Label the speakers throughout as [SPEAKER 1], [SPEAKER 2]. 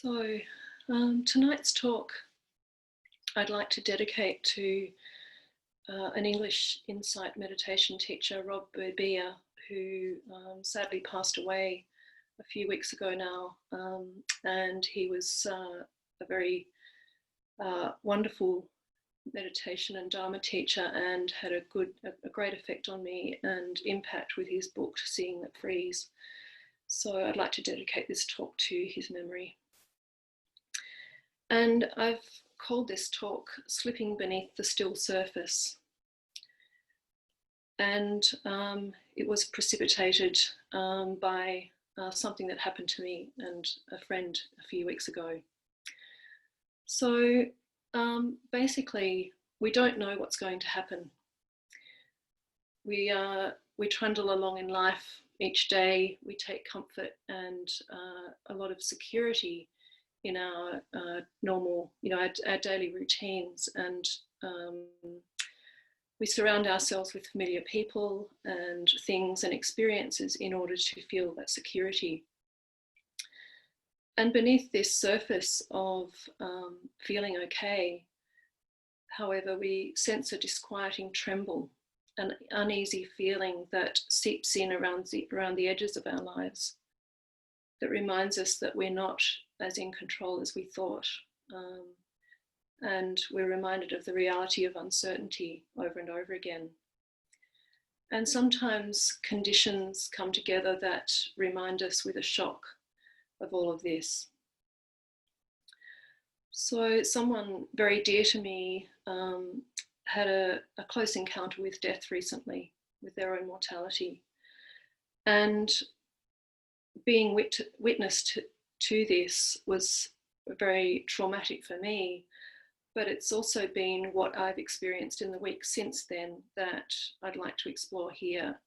[SPEAKER 1] So, tonight's talk I'd like to dedicate to an English insight meditation teacher, Robyn, who sadly passed away a few weeks ago now. And he was a very wonderful meditation and Dharma teacher, and had a great effect on me and impact with his book, Seeing That Frees. So I'd like to dedicate this talk to his memory. And I've called this talk Slipping Beneath the Still Surface. And it was precipitated by something that happened to me and a friend a few weeks ago. So basically, we don't know what's going to happen. We trundle along in life each day. We take comfort and a lot of security in our normal, our daily routines, and we surround ourselves with familiar people and things and experiences in order to feel that security. And beneath this surface of feeling okay, however, we sense a disquieting tremble, an uneasy feeling that seeps in around the edges of our lives, that reminds us that we're not as in control as we thought. And we're reminded of the reality of uncertainty over and over again. And sometimes conditions come together that remind us with a shock of all of this. So someone very dear to me had a close encounter with death recently, with their own mortality. And being witness to this was very traumatic for me, but it's also been what I've experienced in the weeks since then that I'd like to explore here,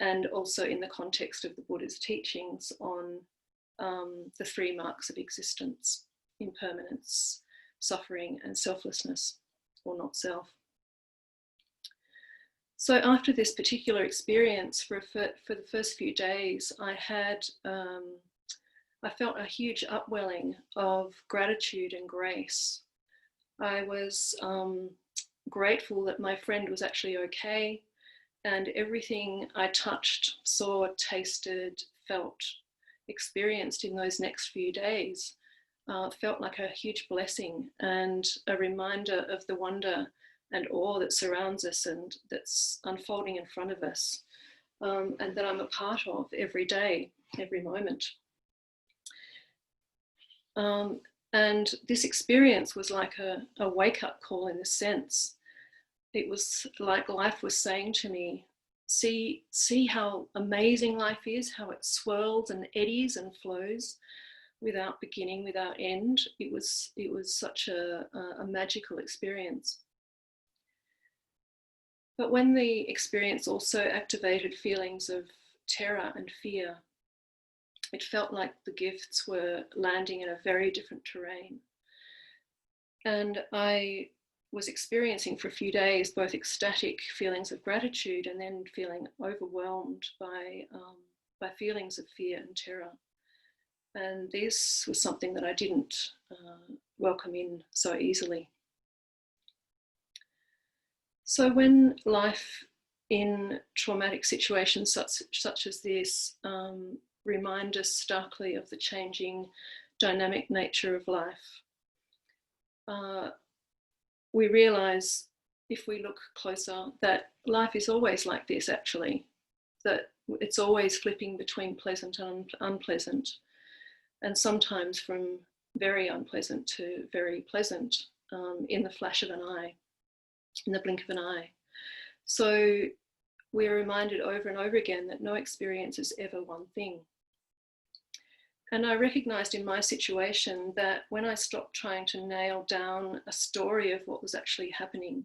[SPEAKER 1] and also in the context of the Buddha's teachings on the three marks of existence: impermanence, suffering, and selflessness, or not self. So after this particular experience, for the first few days, I felt a huge upwelling of gratitude and grace. I was grateful that my friend was actually okay, and everything I touched, saw, tasted, felt, experienced in those next few days felt like a huge blessing and a reminder of the wonder and awe that surrounds us and that's unfolding in front of us, and that I'm a part of every day, every moment. And this experience was like a wake-up call in a sense. It was like life was saying to me, see how amazing life is, how it swirls and eddies and flows without beginning, without end. It was such a magical experience. But when the experience also activated feelings of terror and fear, it felt like the gifts were landing in a very different terrain. And I was experiencing for a few days both ecstatic feelings of gratitude and then feeling overwhelmed by feelings of fear and terror. And this was something that I didn't welcome in so easily. So when life in traumatic situations such as this remind us starkly of the changing dynamic nature of life, we realize, if we look closer, that life is always like this actually, that it's always flipping between pleasant and unpleasant, and sometimes from very unpleasant to very pleasant in the flash of an eye, in the blink of an eye. So we're reminded over and over again that no experience is ever one thing. And I recognized in my situation that when I stopped trying to nail down a story of what was actually happening,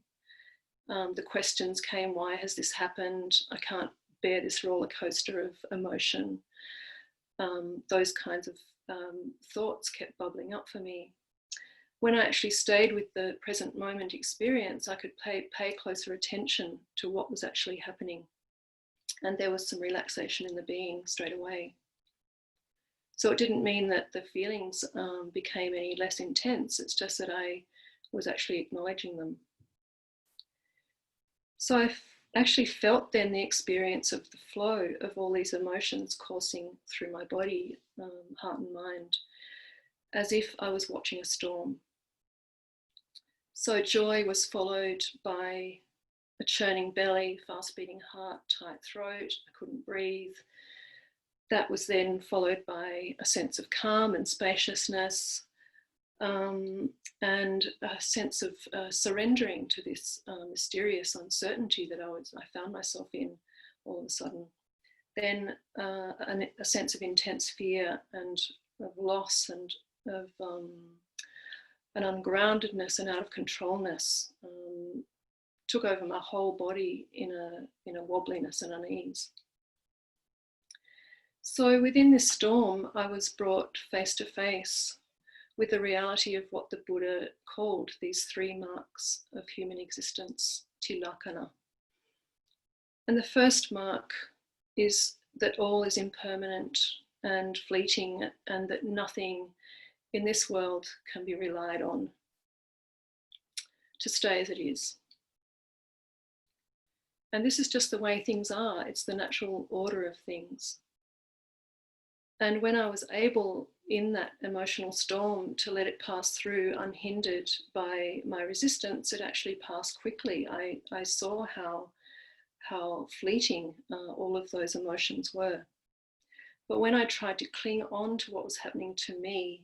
[SPEAKER 1] the questions came: why has this happened? I can't bear this roller coaster of emotion. Those kinds of thoughts kept bubbling up for me. When I actually stayed with the present moment experience, I could pay closer attention to what was actually happening. And there was some relaxation in the being straight away. So it didn't mean that the feelings became any less intense. It's just that I was actually acknowledging them. So I actually felt then the experience of the flow of all these emotions coursing through my body, heart and mind, as if I was watching a storm. So joy was followed by a churning belly, fast beating heart, tight throat, I couldn't breathe. That was then followed by a sense of calm and spaciousness, and a sense of surrendering to this mysterious uncertainty that I found myself in all of a sudden. Then a sense of intense fear and of loss and of an ungroundedness and out of controlness took over my whole body in a wobbliness and unease. So within this storm, I was brought face to face with the reality of what the Buddha called these 3 marks of human existence, tilakkhana. And the first mark is that all is impermanent and fleeting, and that nothing in this world can be relied on to stay as it is. And this is just the way things are. It's the natural order of things. And when I was able in that emotional storm to let it pass through unhindered by my resistance, it actually passed quickly. I saw how fleeting all of those emotions were. But when I tried to cling on to what was happening to me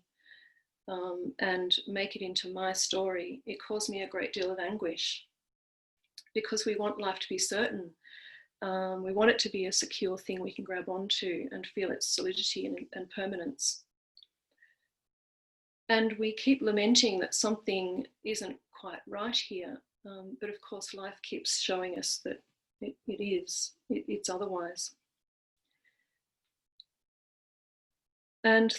[SPEAKER 1] and make it into my story, it caused me a great deal of anguish, because we want life to be certain. We want it to be a secure thing we can grab onto and feel its solidity and permanence. And we keep lamenting that something isn't quite right here. But of course, life keeps showing us that it's otherwise. And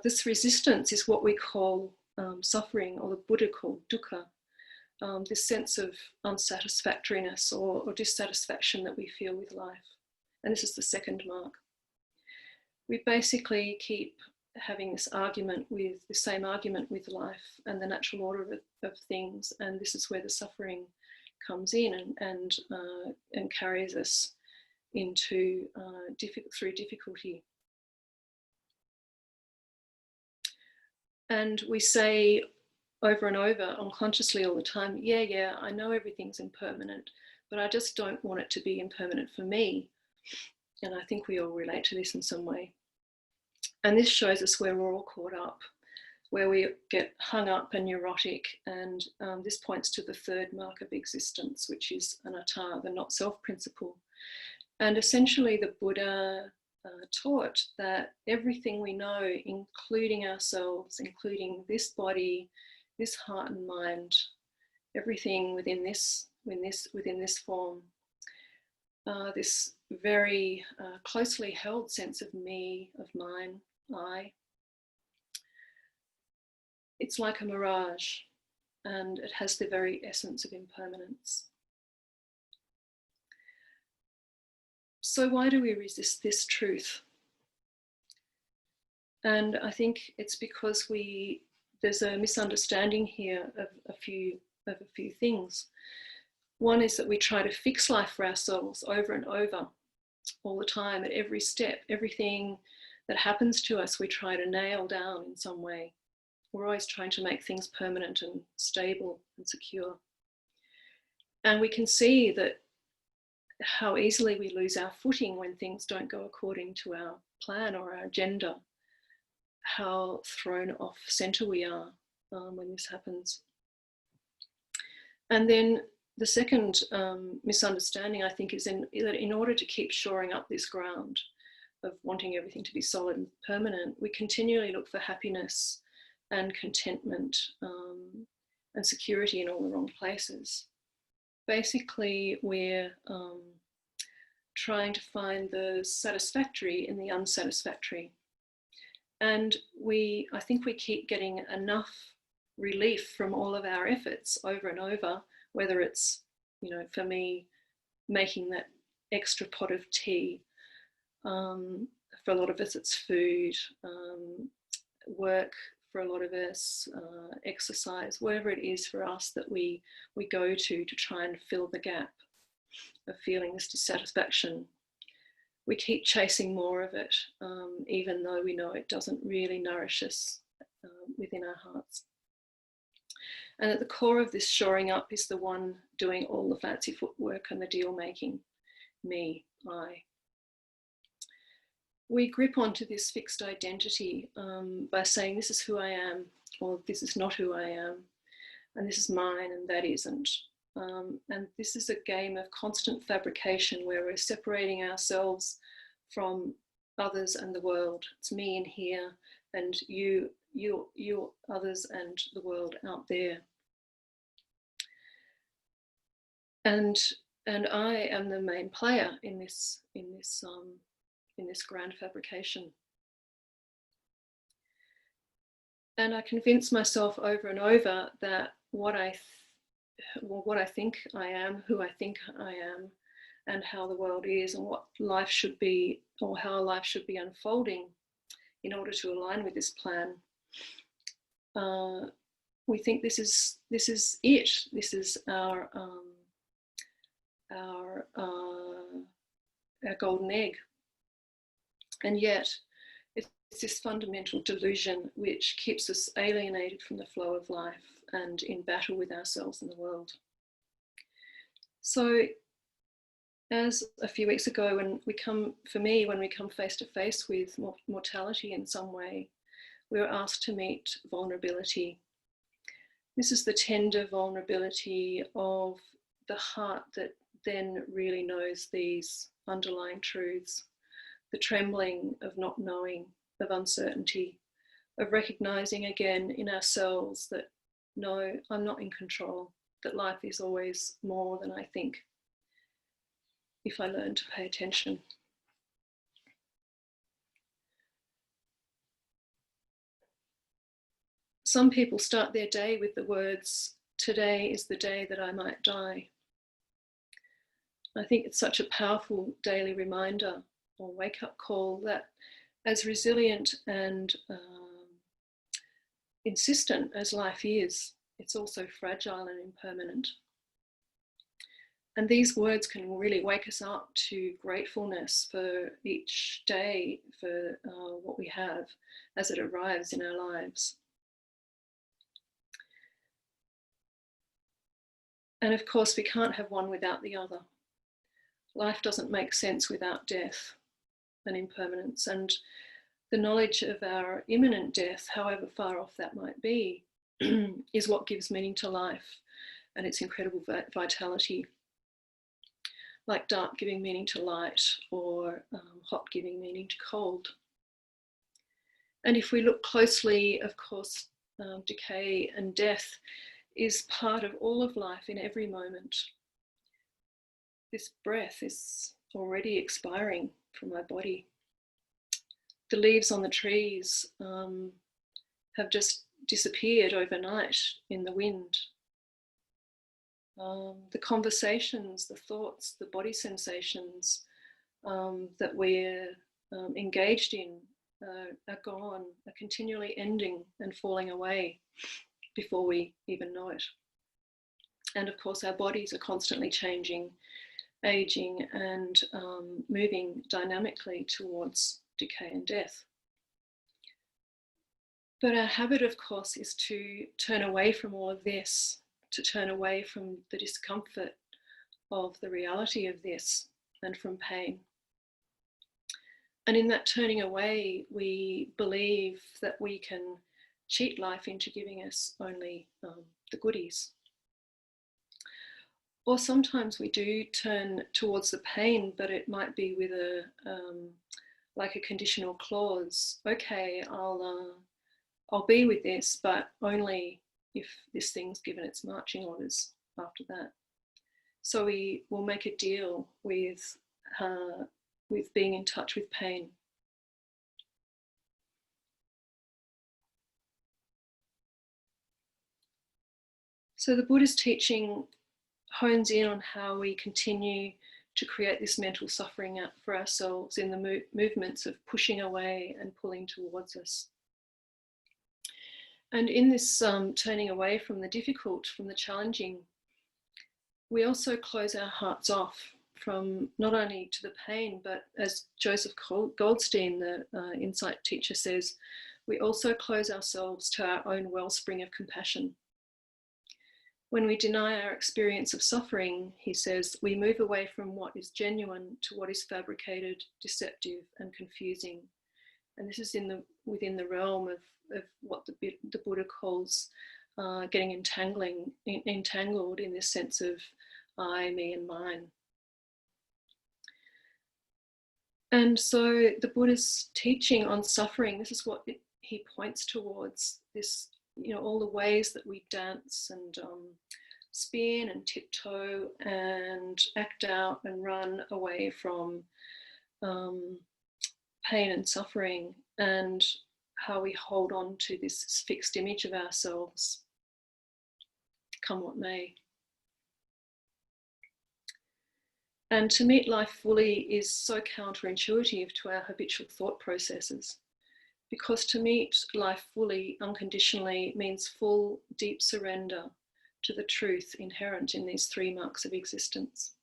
[SPEAKER 1] this resistance is what we call suffering, or the Buddha called dukkha. This sense of unsatisfactoriness or dissatisfaction that we feel with life. And this is the second mark. We basically keep having this same argument with life and the natural order of things, and this is where the suffering comes in and carries us into through difficulty. And we say over and over unconsciously all the time, yeah, I know everything's impermanent, but I just don't want it to be impermanent for me. And I think we all relate to this in some way. And this shows us where we're all caught up, where we get hung up and neurotic. And this points to the third mark of existence, which is anatta, the not self principle. And essentially the Buddha taught that everything we know, including ourselves, including this body, this heart and mind, everything within this form, this very closely held sense of me, of mine, I, it's like a mirage, and it has the very essence of impermanence. So why do we resist this truth? And I think it's because there's a misunderstanding here of a few things. One is that we try to fix life for ourselves over and over, all the time, at every step. Everything that happens to us, we try to nail down in some way. We're always trying to make things permanent and stable and secure. And we can see that how easily we lose our footing when things don't go according to our plan or our agenda, how thrown off center we are when this happens. And then the second misunderstanding, I think, is that in order to keep shoring up this ground of wanting everything to be solid and permanent, we continually look for happiness and contentment and security in all the wrong places. Basically, we're trying to find the satisfactory in the unsatisfactory. And I think we keep getting enough relief from all of our efforts over and over, whether it's, for me, making that extra pot of tea For a lot of us, it's food, work. For a lot of us, exercise, whatever it is for us that we go to try and fill the gap of feeling this dissatisfaction. We keep chasing more of it, even though we know it doesn't really nourish us within our hearts. And at the core of this shoring up is the one doing all the fancy footwork and the deal making, me, I. We grip onto this fixed identity by saying this is who I am, or this is not who I am, and this is mine and that isn't. And this is a game of constant fabrication where we're separating ourselves from others and the world. It's me in here and you others and the world out there. And I am the main player in this grand fabrication. And I convince myself over and over that what I think I am, who I think I am, and how the world is, and what life should be, or how life should be unfolding in order to align with this plan. We think this is it. This is our golden egg. And yet, it's this fundamental delusion which keeps us alienated from the flow of life and in battle with ourselves and the world. So, as a few weeks ago, when we come face to face with mortality in some way, we were asked to meet vulnerability. This is the tender vulnerability of the heart that then really knows these underlying truths. The trembling of not knowing, of uncertainty, of recognizing again in ourselves that no, I'm not in control, that life is always more than I think if I learn to pay attention. Some people start their day with the words, "Today is the day that I might die." I think it's such a powerful daily reminder or wake-up call that as resilient and insistent as life is, it's also fragile and impermanent. And these words can really wake us up to gratefulness for each day, for what we have as it arrives in our lives. And of course, we can't have one without the other. Life doesn't make sense without death and impermanence. And the knowledge of our imminent death, however far off that might be, is what gives meaning to life and its incredible vitality. Like dark giving meaning to light, or hot giving meaning to cold. And if we look closely, of course, decay and death is part of all of life in every moment. This breath is already expiring from my body. The leaves on the trees have just disappeared overnight in the wind. The conversations, the thoughts, the body sensations that we're engaged in are gone, are continually ending and falling away before we even know it. And of course, our bodies are constantly changing, aging, and moving dynamically towards decay and death. But our habit, of course, is to turn away from all of this, to turn away from the discomfort of the reality of this and from pain. And in that turning away, we believe that we can cheat life into giving us only the goodies. Or sometimes we do turn towards the pain, but it might be with like a conditional clause. Okay, I'll be with this, but only if this thing's given its marching orders after that. So we will make a deal with being in touch with pain. So the Buddha's teaching hones in on how we continue to create this mental suffering for ourselves in the movements of pushing away and pulling towards us. And in this turning away from the difficult, from the challenging, we also close our hearts off from not only to the pain, but as Joseph Goldstein, the insight teacher, says, we also close ourselves to our own wellspring of compassion. When we deny our experience of suffering, he says, we move away from what is genuine to what is fabricated, deceptive, and confusing. And this is within the realm of what the Buddha calls getting entangled in this sense of I, me, and mine. And so the Buddha's teaching on suffering, this is what he points towards, this, all the ways that we dance and spin and tiptoe and act out and run away from pain and suffering, and how we hold on to this fixed image of ourselves, come what may. And to meet life fully is so counterintuitive to our habitual thought processes, because to meet life fully, unconditionally, means full, deep surrender to the truth inherent in these three marks of existence.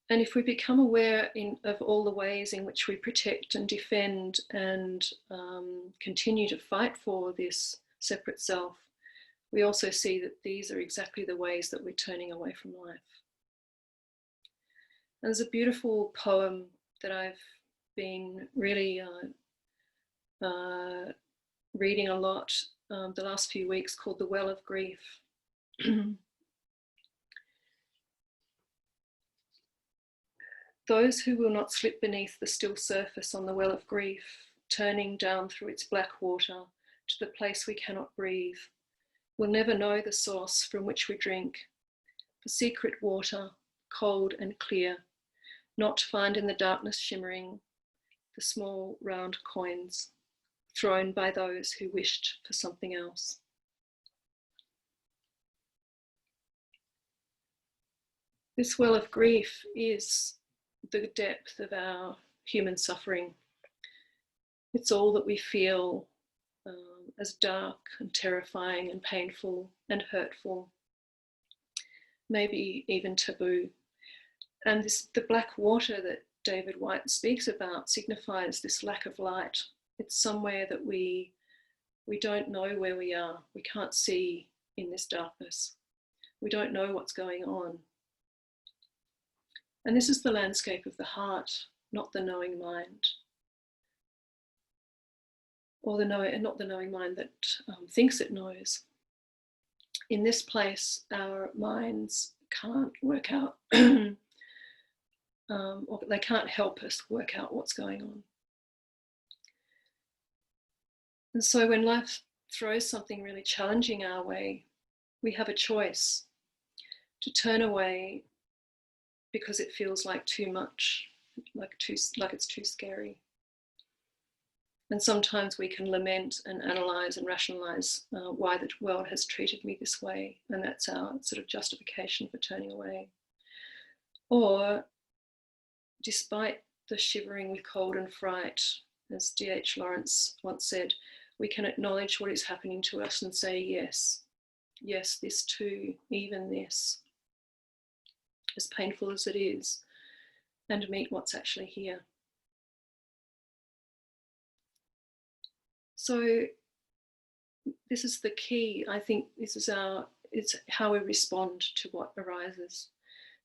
[SPEAKER 1] And if we become aware of all the ways in which we protect and defend and continue to fight for this separate self, we also see that these are exactly the ways that we're turning away from life. And there's a beautiful poem that I've been really reading a lot the last few weeks, called The Well of Grief. Those who will not slip beneath the still surface on the well of grief, turning down through its black water to the place we cannot breathe, will never know the source from which we drink, the secret water, cold and clear, not to find in the darkness shimmering the small round coins thrown by those who wished for something else. This well of grief is the depth of our human suffering. It's all that we feel as dark and terrifying and painful and hurtful, maybe even taboo. And the black water that David White speaks about signifies this lack of light. It's somewhere that we don't know where we are. We can't see in this darkness. We don't know what's going on. And this is the landscape of the heart, not the knowing mind. Or not the knowing mind that thinks it knows. In this place, our minds can't work out, or they can't help us work out what's going on. And so when life throws something really challenging our way, we have a choice to turn away because it feels like too much, like it's too scary. And sometimes we can lament and analyse and rationalise why the world has treated me this way, and that's our sort of justification for turning away. Or, despite the shivering with cold and fright, as D.H. Lawrence once said, we can acknowledge what is happening to us and say, yes, yes, this too, even this, as painful as it is, and meet what's actually here. So this is the key. I think it's how we respond to what arises.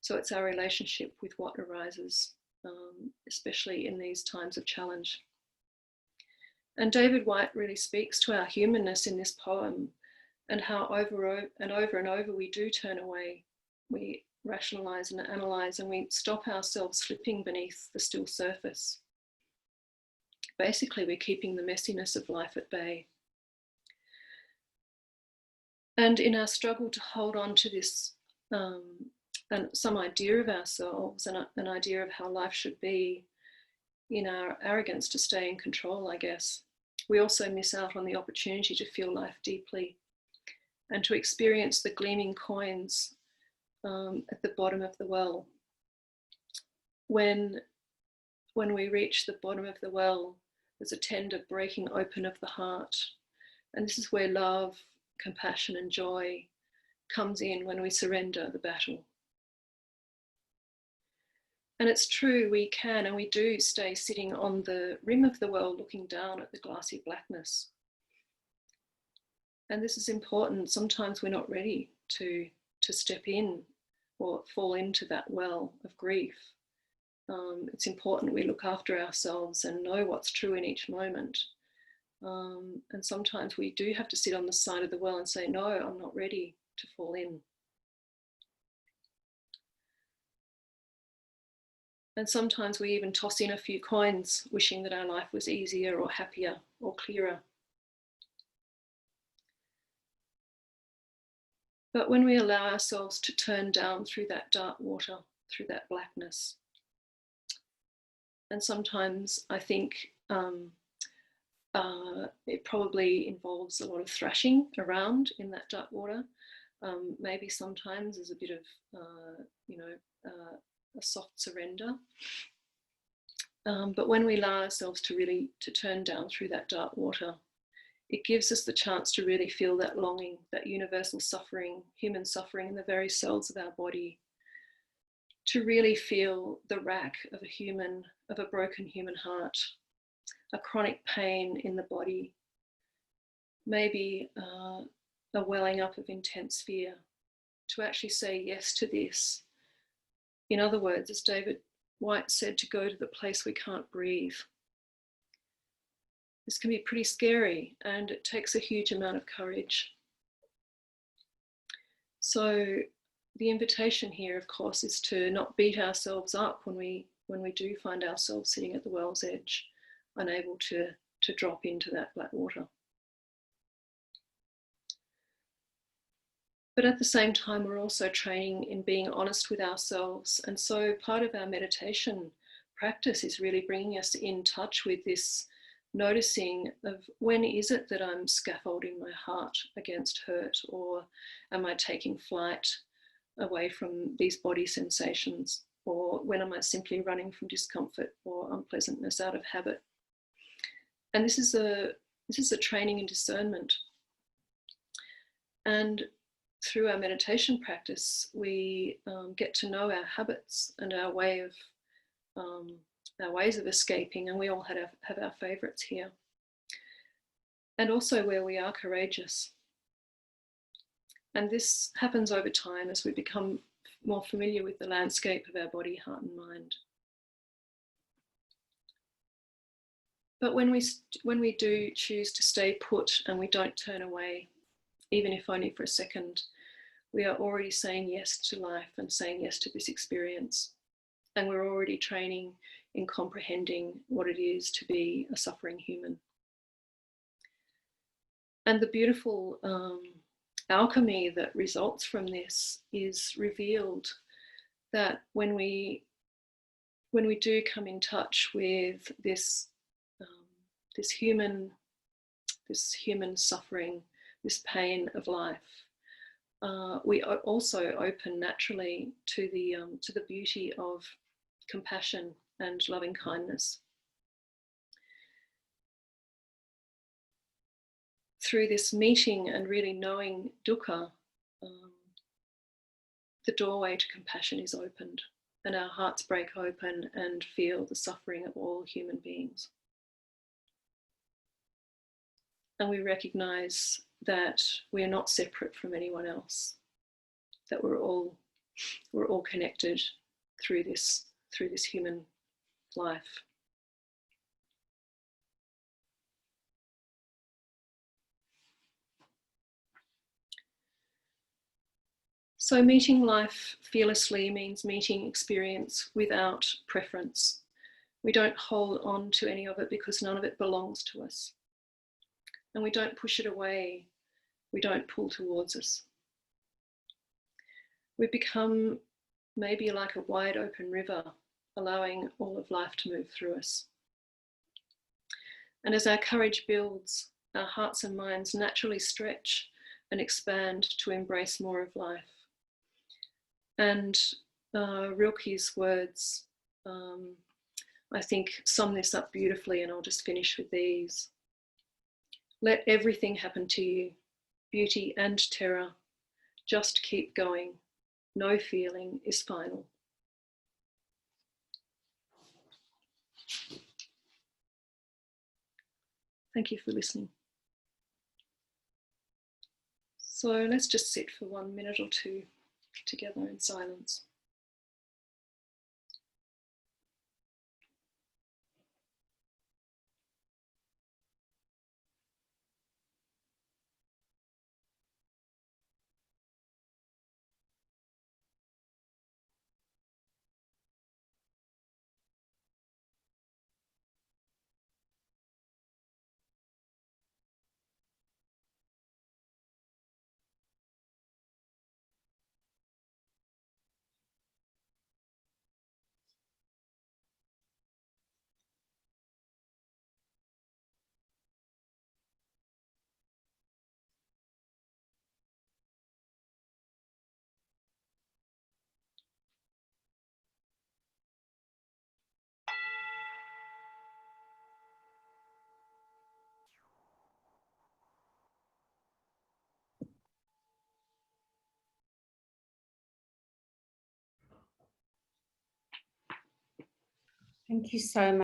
[SPEAKER 1] So it's our relationship with what arises, especially in these times of challenge. And David White really speaks to our humanness in this poem, and how over and over we do turn away. We rationalise and analyse, and we stop ourselves slipping beneath the still surface. Basically, we're keeping the messiness of life at bay. And in our struggle to hold on to this, and some idea of ourselves and an idea of how life should be, in our arrogance to stay in control, I guess, we also miss out on the opportunity to feel life deeply and to experience the gleaming coins at the bottom of the well. When we reach the bottom of the well, there's a tender breaking open of the heart. And this is where love, compassion, and joy comes in when we surrender the battle. And it's true, we can and we do stay sitting on the rim of the well looking down at the glassy blackness. And this is important. Sometimes we're not ready to step in or fall into that well of grief. It's important we look after ourselves and know what's true in each moment. And sometimes we do have to sit on the side of the well and say, no, I'm not ready to fall in. And sometimes we even toss in a few coins, wishing that our life was easier or happier or clearer. But when we allow ourselves to turn down through that dark water, through that blackness, and sometimes I think it probably involves a lot of thrashing around in that dark water. Maybe sometimes there's a bit of, a soft surrender. But when we allow ourselves to turn down through that dark water, it gives us the chance to really feel that longing, that universal suffering, human suffering in the very cells of our body, to really feel the rack of a broken human heart, a chronic pain in the body, maybe a welling up of intense fear, to actually say yes to this. In other words, as David White said, to go to the place we can't breathe. This can be pretty scary and it takes a huge amount of courage. So the invitation here, of course, is to not beat ourselves up when we do find ourselves sitting at the well's edge, unable to drop into that black water. But at the same time, we're also training in being honest with ourselves. And so part of our meditation practice is really bringing us in touch with this noticing of when is it that I'm scaffolding my heart against hurt, or am I taking flight away from these body sensations, or when am I simply running from discomfort or unpleasantness out of habit? And this is a training in discernment. And through our meditation practice, we get to know our habits and our ways of escaping, and we all have our favourites here. And also where we are courageous. And this happens over time as we become more familiar with the landscape of our body, heart, and mind. But when we do choose to stay put and we don't turn away, even if only for a second, we are already saying yes to life and saying yes to this experience. And we're already training in comprehending what it is to be a suffering human. And the beautiful alchemy that results from this is revealed that when we do come in touch with this human suffering, this pain of life, we also open naturally to the beauty of compassion and loving kindness. Through this meeting and really knowing dukkha, the doorway to compassion is opened, and our hearts break open and feel the suffering of all human beings. And we recognize that we are not separate from anyone else, that we're all connected through this human life. So meeting life fearlessly means meeting experience without preference. We don't hold on to any of it because none of it belongs to us. And we don't push it away. We don't pull towards us. We become maybe like a wide open river, allowing all of life to move through us. And as our courage builds, our hearts and minds naturally stretch and expand to embrace more of life. And Rilke's words, I think, sum this up beautifully, and I'll just finish with these. Let everything happen to you, beauty and terror. Just keep going. No feeling is final. Thank you for listening. So let's just sit for 1 minute or two together in silence.
[SPEAKER 2] Thank you so much.